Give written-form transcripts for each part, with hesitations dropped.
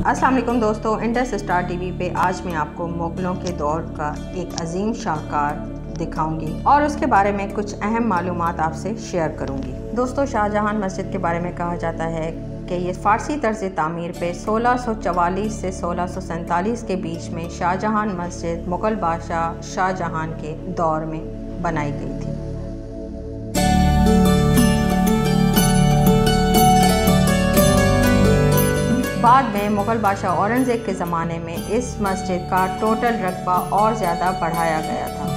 अस्सलाम वालेकुम दोस्तों, इंडस स्टार टीवी पे आज मैं आपको मुगलों के दौर का एक अजीम शाहकार दिखाऊंगी और उसके बारे में कुछ अहम मालूमात आपसे शेयर करूंगी। दोस्तों, शाहजहां मस्जिद के बारे में कहा जाता है कि ये फ़ारसी तर्ज तामीर पे 1644 से 1647 के बीच में शाहजहां मस्जिद मुग़ल बादशाह शाहजहां के दौर में बनाई गई थी। बाद में मुग़ल बादशाह औरंगज़ेब के ज़माने में इस मस्जिद का टोटल रकबा और ज़्यादा बढ़ाया गया था।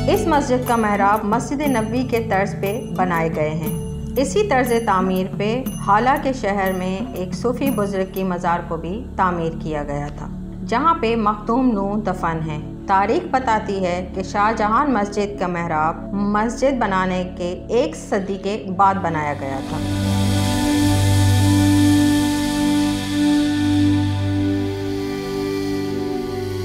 इस मस्जिद का महराब मस्जिद नबवी के तर्ज पे बनाए गए हैं। इसी तर्ज तामीर पे हाला के शहर में एक सूफ़ी बुज़ुर्ग की मज़ार को भी तामीर किया गया था, जहाँ पे मखदूम नूह दफन है। तारीख बताती है कि शाहजहां मस्जिद का महराब मस्जिद बनाने के 1 सदी के बाद बनाया गया था।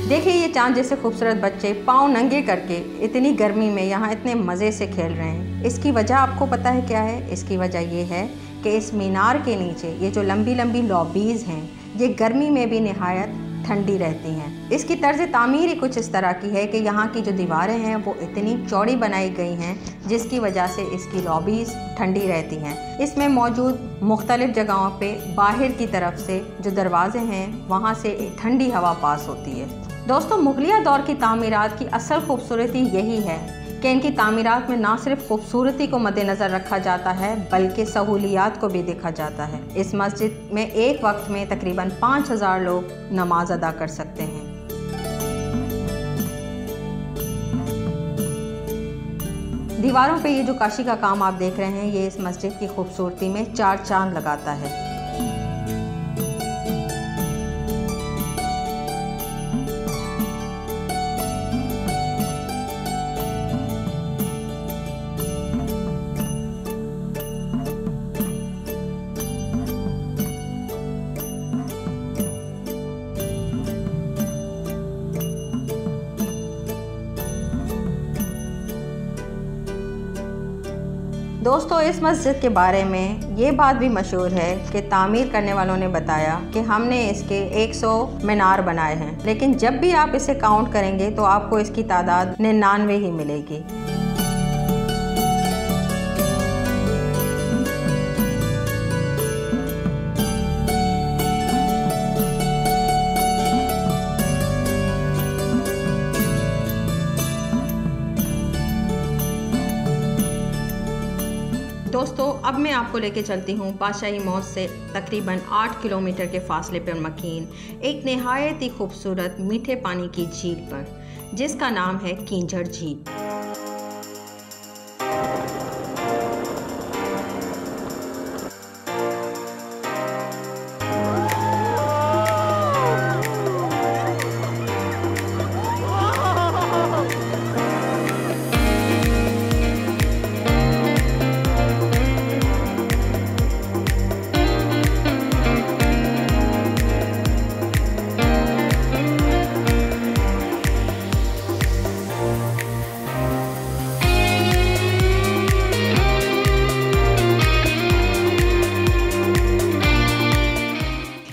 देखिए, ये चांद जैसे खूबसूरत बच्चे पाँव नंगे करके इतनी गर्मी में यहाँ इतने मज़े से खेल रहे हैं। इसकी वजह आपको पता है क्या है? इसकी वजह ये है कि इस मीनार के नीचे ये जो लंबी लंबी लॉबीज़ हैं, ये गर्मी में भी निहायत ठंडी रहती हैं। इसकी तर्ज तामीर ही कुछ इस तरह की है कि यहाँ की जो दीवारें हैं वो इतनी चौड़ी बनाई गई हैं, जिसकी वजह से इसकी लॉबीज़ ठंडी रहती हैं। इसमें मौजूद मुख्तलिफ़ जगहों पे बाहर की तरफ से जो दरवाजे हैं, वहाँ से ठंडी हवा पास होती है। दोस्तों, मुगलिया दौर की तामीरात की असल खूबसूरती यही है कि इनकी तामीरात में ना सिर्फ खूबसूरती को मद्देनज़र रखा जाता है, बल्कि सहूलियात को भी देखा जाता है। इस मस्जिद में एक वक्त में तकरीबन 5000 लोग नमाज अदा कर सकते हैं। दीवारों पे ये जो काशी का काम आप देख रहे हैं, ये इस मस्जिद की खूबसूरती में 4 चांद लगाता है। दोस्तों, इस मस्जिद के बारे में ये बात भी मशहूर है कि तामीर करने वालों ने बताया कि हमने इसके 100 मीनार बनाए हैं, लेकिन जब भी आप इसे काउंट करेंगे तो आपको इसकी तादाद 99 ही मिलेगी। दोस्तों, अब मैं आपको लेके चलती हूँ बादशाही मौज से तकरीबन 8 किलोमीटर के फासले पर मकीन एक नहायत ही खूबसूरत मीठे पानी की झील पर, जिसका नाम है कींझड़ झील।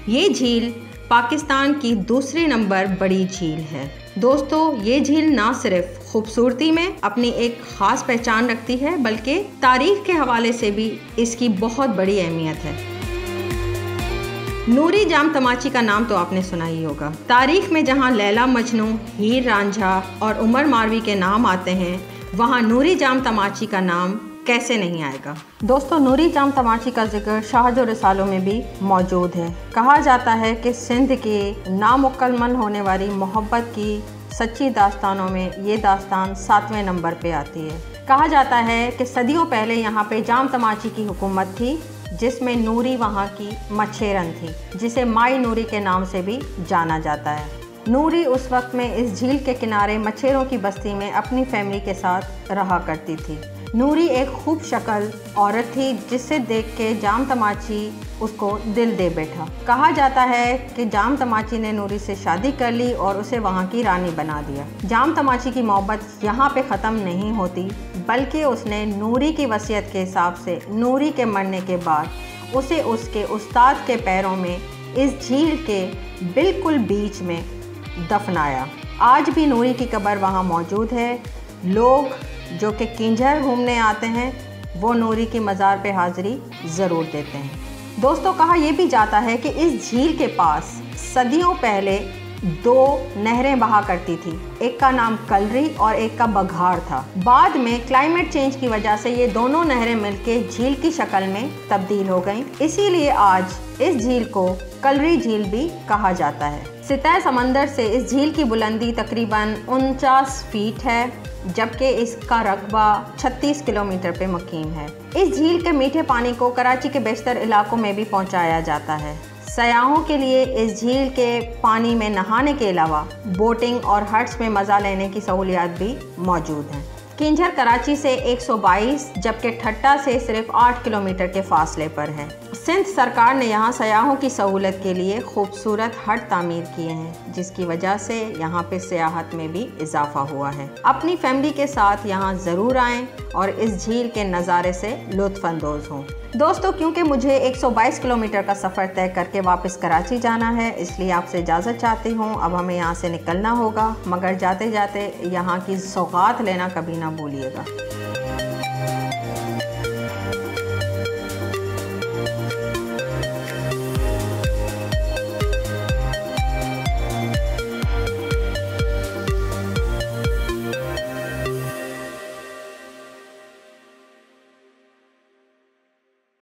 ये झील पाकिस्तान की दूसरी नंबर बड़ी झील है। दोस्तों, ये झील ना सिर्फ खूबसूरती में अपनी एक ख़ास पहचान रखती है, बल्कि तारीख के हवाले से भी इसकी बहुत बड़ी अहमियत है। नूरी जाम तमाची का नाम तो आपने सुना ही होगा। तारीख में जहाँ लैला मजनू, हीर रांझा और उमर मारवी के नाम आते हैं, वहाँ नूरी जाम तमाची का नाम कैसे नहीं आएगा। दोस्तों, नूरी जाम तमाची का जिक्र शाहजो रिसालों में भी मौजूद है। कहा जाता है कि सिंध की नामुकम्मल होने वाली मोहब्बत की सच्ची दास्तानों में ये दास्तान 7वें नंबर पे आती है। कहा जाता है कि सदियों पहले यहाँ पे जाम तमाची की हुकूमत थी, जिसमें नूरी वहाँ की मच्छेरन थी, जिसे माई नूरी के नाम से भी जाना जाता है। नूरी उस वक्त में इस झील के किनारे मच्छरों की बस्ती में अपनी फैमिली के साथ रहा करती थी। नूरी एक खूब शक्ल औरत थी जिसे देख के जाम तमाची उसको दिल दे बैठा। कहा जाता है कि जाम तमाची ने नूरी से शादी कर ली और उसे वहाँ की रानी बना दिया। जाम तमाची की मोहब्बत यहाँ पे ख़त्म नहीं होती, बल्कि उसने नूरी की वसीयत के हिसाब से नूरी के मरने के बाद उसे उसके उस्ताद के पैरों में इस झील के बिल्कुल बीच में दफनाया। आज भी नूरी की कब्र वहाँ मौजूद है। लोग जो कि किंजर घूमने आते हैं वो नूरी की मज़ार पे हाज़िरी ज़रूर देते हैं। दोस्तों, कहा यह भी जाता है कि इस झील के पास सदियों पहले 2 नहरें बहा करती थी। एक का नाम कलरी और एक का बघार था। बाद में क्लाइमेट चेंज की वजह से ये दोनों नहरें मिलकर झील की शक्ल में तब्दील हो गईं। इसीलिए आज इस झील को कलरी झील भी कहा जाता है। सतह समंदर से इस झील की बुलंदी तकरीबन 49 फीट है, जबकि इसका रकबा 36 किलोमीटर पे मुकीम है। इस झील के मीठे पानी को कराची के बेशतर इलाकों में भी पहुंचाया जाता है। सयाहों के लिए इस झील के पानी में नहाने के अलावा बोटिंग और हट्स में मज़ा लेने की सहूलियात भी मौजूद हैं। किंजर कराची से 122 जबकि ठट्टा से सिर्फ 8 किलोमीटर के फासले पर है। सिंध सरकार ने यहाँ सयाहों की सहूलत के लिए खूबसूरत हट तामीर किए हैं, जिसकी वजह से यहाँ पे सियाहत में भी इजाफा हुआ है। अपनी फैमिली के साथ यहाँ ज़रूर आएँ और इस झील के नज़ारे से लुत्फ़अंदोज़ हों। दोस्तों, क्योंकि मुझे 122 किलोमीटर का सफ़र तय करके वापस कराची जाना है, इसलिए आपसे इजाज़त चाहती हूँ। अब हमें यहाँ से निकलना होगा, मगर जाते जाते यहाँ की सौगात लेना कभी ना भूलिएगा।